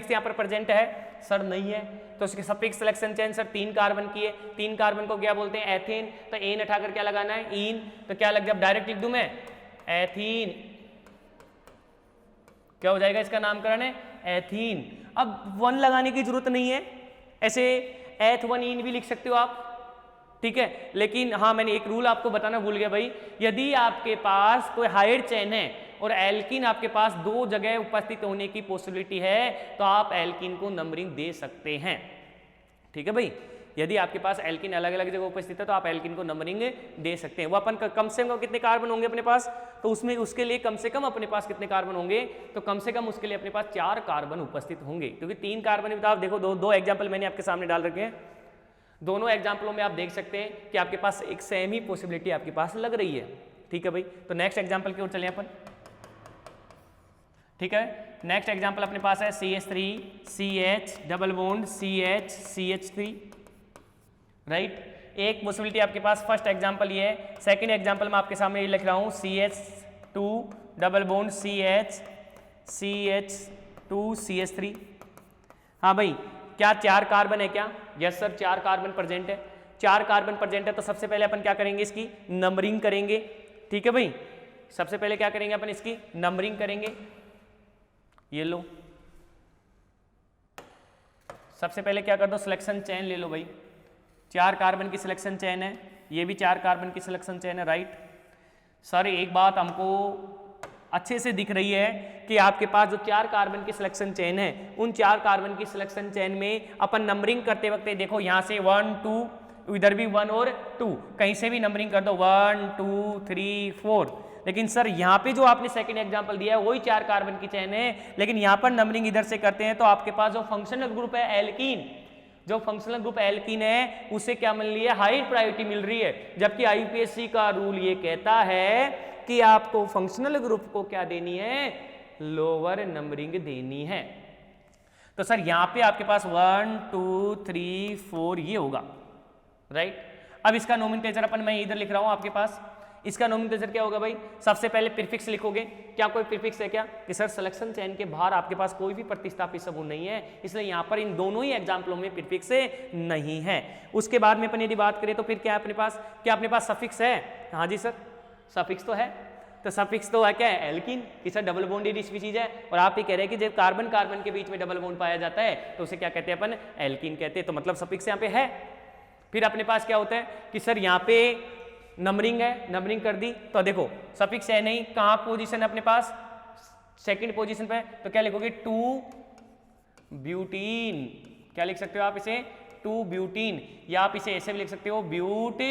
Suffix यहाँ पर present है सर? नहीं है। तो इसके suffix selection chain sir 3 carbon की है, 3 कार्बन को क्या बोलते हैं? एथेन। तो एन हटाकर क्या लगाना है? इन। तो क्या लग जाए? डायरेक्ट लिख दूं मैं एथीन, क्या हो जाएगा? इसका नामकरण है एथीन। अब 1 लगाने की जरूरत नहीं है, ऐसे एथ1 इन भी लिख सकते हो आप, ठीक है। लेकिन हाँ, मैंने एक रूल आपको बताना भूल गया भाई, यदि आपके पास कोई हाइड चेन है और एल्कीन आपके पास 2 जगह उपस्थित होने की पॉसिबिलिटी है तो आप एल्कीन को नंबरिंग दे सकते हैं, ठीक है भाई। यदि आपके पास एल्कीन अलग अलग जगह उपस्थित है तो आप एल्कीन को नंबरिंग दे सकते हैं। वो अपन कम से कम कितने कार्बन होंगे अपने पास, तो उसमें उसके लिए कम से कम अपने पास कितने कार्बन होंगे, तो कम से कम उसके लिए अपने पास 4 कार्बन उपस्थित होंगे, क्योंकि 3 कार्बन आप देखो, दो एग्जाम्पल मैंने आपके सामने डाल रखे हैं। दोनों एग्जाम्पलों में आप देख सकते हैं कि आपके पास एक सेम ही पॉसिबिलिटी आपके पास लग रही है, ठीक है भाई। तो नेक्स्ट एग्जाम्पल की ओर चले अपन, ठीक है। नेक्स्ट एग्जाम्पल अपने पास है CH3 CH double bond CH CH3, right. एक पॉसिबिलिटी आपके पास फर्स्ट एग्जाम्पल ये है। सेकंड एग्जाम्पल मैं आपके सामने ये लिख रहा हूँ CH2 double bond CH CH2 CH3। हाँ भाई, क्या 4 कार्बन है क्या? यस सर, 4 कार्बन प्रेजेंट है। 4 कार्बन प्रेजेंट है तो सबसे पहले अपन क्या करेंगे? इसकी नंबरिंग करेंगे, ठीक है भाई। सबसे पहले क्या करेंगे अपन? इसकी नंबरिंग करेंगे। ये लो, सबसे पहले क्या कर दो? सिलेक्शन चेन ले लो भाई। 4 कार्बन की सिलेक्शन चेन है, ये भी 4 कार्बन की सिलेक्शन चेन है, राइट। सर एक बात हमको अच्छे से दिख रही है कि आपके पास जो 4 कार्बन की सिलेक्शन चेन है, उन 4 कार्बन की सिलेक्शन चेन में अपन नंबरिंग करते वक्त देखो यहाँ से 1 2, इधर भी 1 और 2, कहीं से भी नंबरिंग कर दो 1 2 3 4। लेकिन सर यहाँ पे जो आपने सेकंड एग्जांपल दिया है वही 4 कार्बन की चेन है, लेकिन यहाँ पर नंबरिंग इधर से करते हैं तो आपके पास जो फंक्शनल ग्रुप है एल्कीन, जो फंक्शनल ग्रुप एल्कीन है उसे क्या मिल रही है? हाई प्रायोरिटी मिल रही है। जबकि आईयूपीएससी का रूल ये कहता है कि आपको फंक्शनल ग्रुप को क्या देनी है? लोअर नंबरिंग देनी है। तो सर यहाँ पे आपके पास 1 2 3 4 ये होगा, राइट। अब इसका नोमेनक्लेचर अपन मैं इधर लिख रहा हूँ आपके पास। इसका नोमेनक्लेचर क्या होगा भाई? सबसे पहले प्रीफिक्स लिखोगे। क्या कोई प्रीफिक्स है क्या? कि सर सिलेक्शन चेन के बाहर आपके पास कोई भी प्रतिस्थापित समूह नहीं है, इसलिए यहाँ पर इन दोनों ही एग्जाम्पलों में प्रीफिक्स नहीं है। उसके बाद में अपन यदि बात करें तो फिर क्या है अपने पास? क्या अपने पास सफिक्स है? हाँ जी सर, सफिक्स तो है। तो सफिक्स तो है क्या है? एल्कीन, कि सर डबल बॉन्डेड स्पीशीज है, और आप ये कह रहे हैं कि जब कार्बन कार्बन के बीच में डबल बॉन्ड पाया जाता है तो उसे क्या कहते हैं अपन? एल्कीन कहते हैं। तो मतलब सफिक्स यहाँ पे है। फिर अपने पास क्या होता है कि सर यहाँ पे नंबरिंग है, नंबरिंग कर दी तो देखो सफिक्स है नहीं, कहाँ पोजीशन है अपने पास? सेकंड पोजीशन पे। तो क्या लिखोगे? 2 ब्यूटीन। क्या लिख सकते हो आप इसे? 2 ब्यूटीन, या आप इसे ऐसे भी लिख सकते हो ब्यूट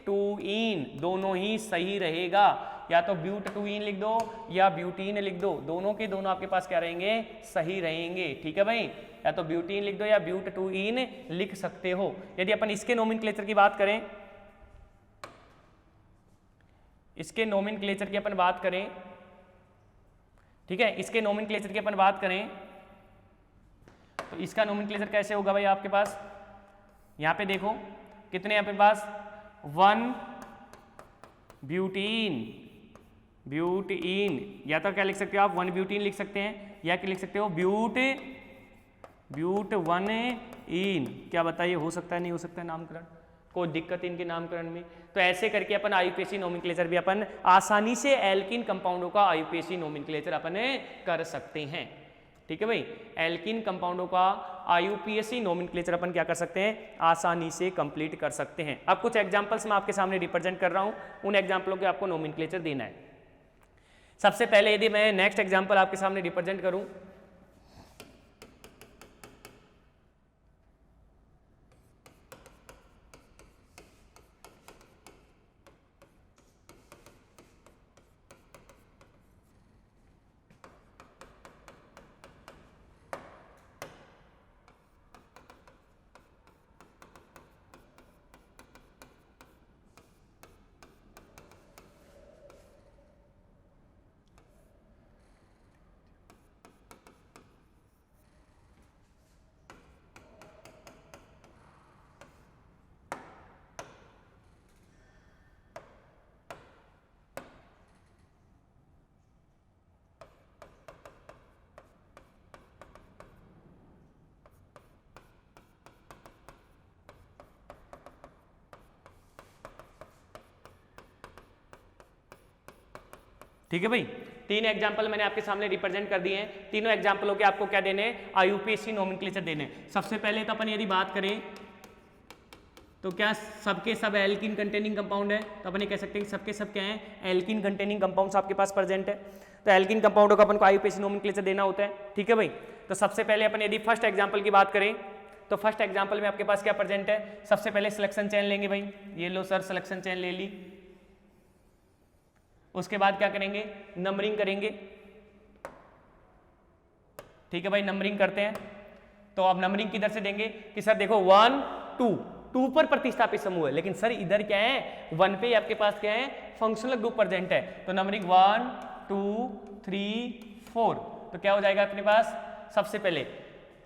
2 इन, दोनों ही सही रहेगा। या तो ब्यूट 2 इन लिख दो या ब्यूटीन लिख दो, दोनों के दोनों आपके पास क्या रहेंगे? सही रहेंगे, ठीक है भाई। या तो ब्यूटीन लिख दो या ब्यूट 2 इन लिख सकते हो। यदि अपन इसके नोमेनक्लेचर की बात करें, इसके नोमेनक्लेचर की अपन बात करें, ठीक है, इसके नोमेनक्लेचर की अपन बात करें तो इसका नोमेनक्लेचर कैसे होगा भाई? आपके पास यहाँ पे देखो कितने हैं अपने पास? 1 ब्यूटीन, ब्यूटीन, या तो क्या लिख सकते हो आप? 1 ब्यूटीन लिख सकते हैं, या क्या लिख सकते हो? ब्यूट 1 इन। क्या बताइए, हो सकता है नहीं हो सकता है नामकरण? कोई दिक्कत इनके नामकरण में? तो ऐसे करके अपन आईयूपीएसी नोमेनक्लेचर भी अपन आसानी से एल्कीन कंपाउंडों का आईयूपीएसी नोमेनक्लेचर अपन कर सकते हैं, ठीक है भाई। एल्कीन कंपाउंडों का आईयूपीएसी नोमेनक्लेचर अपन क्या कर सकते हैं? आसानी से कंप्लीट कर सकते हैं। अब कुछ एग्जांपल्स मैं आपके सामने रिप्रेजेंट कर रहा हूं, उन एग्जांपलों के आपको नोमेनक्लेचर देना है। सबसे पहले यदि मैं नेक्स्ट एग्जांपल आपके सामने रिप्रेजेंट करूं, ठीक है भाई, 3 एग्जाम्पल मैंने आपके सामने रिप्रेजेंट कर दिए हैं। तीनों एग्जाम्पलों के आपको क्या देने हैं, IUPAC नोमेनक्लेचर देने हैं। सबसे पहले तो अपन यदि बात करें तो क्या सबके सब एल्कीन कंटेनिंग कंपाउंड है, तो अपन ये कह सकते हैं कि सबके सब क्या हैं, एल्कीन कंटेनिंग कंपाउंड्स आपके पास प्रेजेंट है। तो एल्कीन कंपाउंडों का अपन को IUPAC नोमेनक्लेचर देना होता है। ठीक है भाई, तो सबसे पहले अपन यदि फर्स्ट एग्जाम्पल की बात करें तो फर्स्ट एग्जाम्पल में आपके पास क्या प्रेजेंट है, सबसे पहले सिलेक्शन चेन लेंगे भाई, ये लो सर सिलेक्शन चेन ले ली। उसके बाद क्या करेंगे, नंबरिंग करेंगे। ठीक है भाई, नंबरिंग करते हैं। तो आप नंबरिंग किधर से देंगे कि सर देखो 1 2 पर प्रतिस्थापित समूह है, लेकिन सर इधर क्या है 1 पे आपके पास क्या है फंक्शनल ग्रुप प्रेजेंट है। तो नंबरिंग 1 2 3 4, तो क्या हो जाएगा अपने पास, सबसे पहले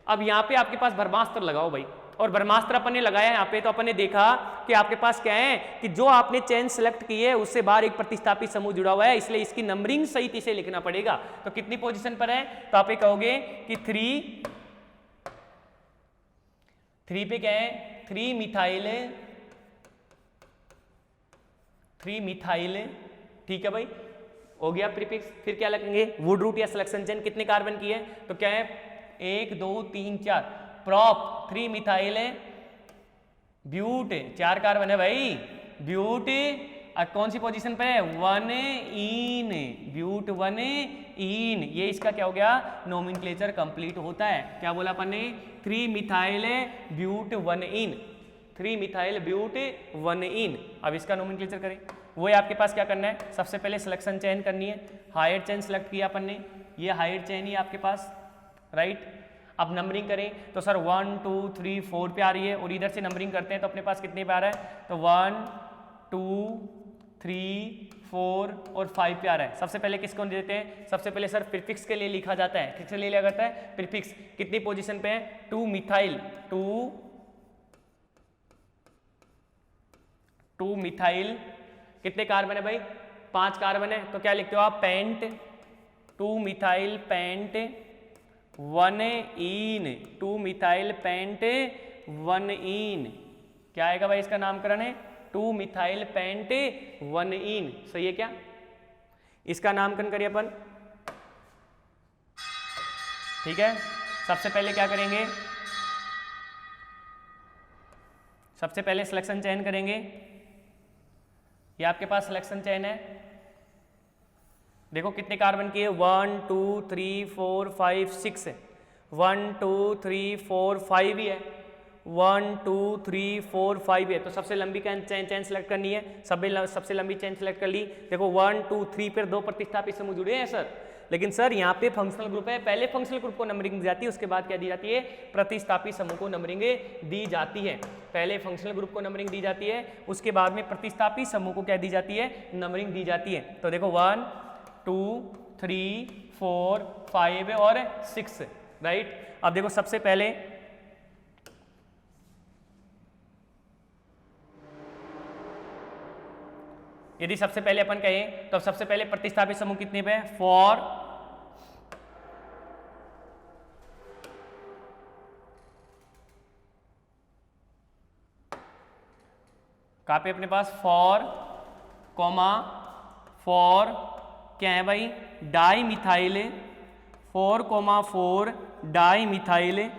अब यहाँ पे आपके पास ब्रह्मास्त्र लगाओ भाई, और ब्रह्मास्त्र अपन ने लगाया यहाँ पे, तो अपन ने देखा कि आपके पास क्या है कि जो आपने चेन सेलेक्ट की है उससे बाहर एक प्रतिस्थापित समूह जुड़ा हुआ है, इसलिए इसकी नंबरिंग सहित इसे लिखना पड़ेगा। तो कितनी पोजीशन पर है, तो आप ये कहोगे कि 3 पे क्या है 3 मिथाइल। ठीक है भाई, हो गया प्रीफिक्स। फिर क्या लगेंगे, वुड रूट या सिलेक्शन चेन कितने कार्बन की है, तो क्या है 1 2 3 4, प्रॉप 3 मिथाइल ब्यूट 4 कार्बन है भाई, ब्यूट कौन सी पोजीशन पे है 1 इन, ब्यूट 1 इन, ये इसका क्या हो गया नोमेनक्लेचर कंप्लीट होता है। क्या बोला अपन ने, 3 मिथाइल ब्यूट 1 इन, 3 मिथाइल ब्यूट 1 इन। अब इसका नोमेनक्लेचर करें, वो आपके पास क्या करना है, सबसे पहले सिलेक्शन चेन करनी है, हायर चेन सेलेक्ट किया अपन ने, ये हायर चेन ही आपके पास, राइट। अब नंबरिंग करें तो सर 1 2 3 4 पे आ रही है, और इधर से नंबरिंग करते हैं तो अपने पास कितने पे आ रहा है, तो 1 2 3 4 और 5 पे आ रहा है। सबसे पहले किसको देते हैं, सबसे पहले सर प्रीफिक्स के लिए लिखा जाता है, किसके लिए लिया जाता है प्रीफिक्स, कितनी पोजीशन पे है 2 मिथाइल, 2 मिथाइल, कितने कार्बन है भाई 5 कार्बन है, तो क्या लिखते हो आप पेंट, 2 मिथाइल पेंट 1 इन, 2 मिथाइल पेंट 1 इन, क्या आएगा भाई इसका नामकरण है 2 मिथाइल पेंट 1 इन, सही है क्या। इसका नामकरण करिए अपन, ठीक है। सबसे पहले क्या करेंगे, सबसे पहले सिलेक्शन चयन करेंगे, ये आपके पास सिलेक्शन चयन है, देखो कितने कार्बन की है 1 2 3 4 5 6 है, 1 2 3 4 5 ही है, 1 2 3 4 5 है, तो सबसे लंबी चेन सेलेक्ट करनी है, सबसे लंबी चेन सेलेक्ट कर ली। देखो 1 2 3 पर 2 प्रतिस्थापित समूह जुड़े हैं सर, लेकिन सर यहाँ पे फंक्शनल ग्रुप है, पहले फंक्शनल ग्रुप को नंबरिंग दी जाती है, उसके बाद क्या दी जाती है प्रतिस्थापित समूह को नंबरिंग दी जाती है। पहले फंक्शनल ग्रुप को नंबरिंग दी जाती है, उसके बाद में प्रतिस्थापित समूह को क्या दी जाती है नंबरिंग दी जाती है। तो देखो 1 2 3 4 5 और 6, राइट। अब देखो सबसे पहले यदि सबसे पहले अपन कहें तो सबसे पहले प्रतिस्थापित समूह कितने पे है 4, कहाँ पे अपने पास 4, 4 क्या है भाई डाई मिथाइल, 4, 4 डाई मिथाइल,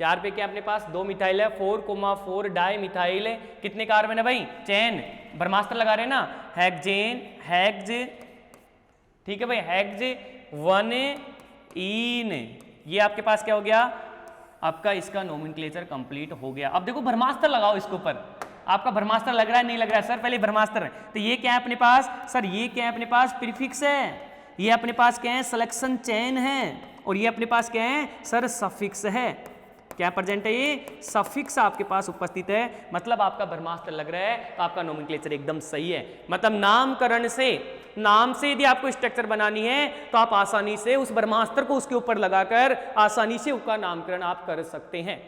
4 पे क्या अपने पास 2 मिथाइल है, 4, 4 डाई मिथाइल, कितने कार्बन है भाई चेन, ब्रह्मास्त्र लगा रहे हैं ना, हेक्ज, ठीक है भाई हेक्ज 1 इन, ये आपके पास क्या हो गया आपका इसका नोमेनक्लेचर कंप्लीट हो गया। अब देखो ब्रह्मास्त्र लगाओ इसके ऊपर, आपका ब्रह्मास्त्र लग रहा है नहीं लग रहा है सर, पहले ब्रह्मास्त्र, तो ये क्या है अपने पास सर, ये क्या है अपने पास प्रीफिक्स है, ये अपने पास क्या है सिलेक्शन चेन है, और ये अपने पास क्या है सर सफिक्स है, क्या प्रेजेंट है ये सफिक्स आपके पास उपस्थित है, मतलब आपका ब्रह्मास्त्र लग रहा है, तो आपका नोमेनक्लेचर एकदम सही है। मतलब नामकरण से, नाम से यदि आपको स्ट्रक्चर बनानी है तो आप आसानी से उस ब्रह्मास्त्र को उसके ऊपर लगाकर आसानी से उसका नामकरण आप कर सकते हैं,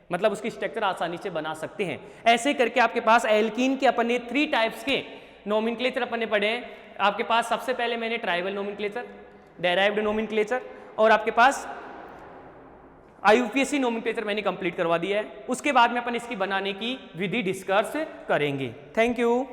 मतलब उसकी स्ट्रक्चर आसानी से बना सकते हैं। ऐसे करके आपके पास एल्कीन के अपन ने 3 टाइप्स के नोमेनक्लेचर अपन ने पढ़े। आपके पास सबसे पहले मैंने ट्राइबल नोमेनक्लेचर, डेराइव्ड नोमेनक्लेचर, और आपके पास IUPAC नोमेनक्लेचर मैंने कंप्लीट करवा दिया है। उसके बाद में अपन इसकी बनाने की विधि डिस्कस करेंगे। Thank you.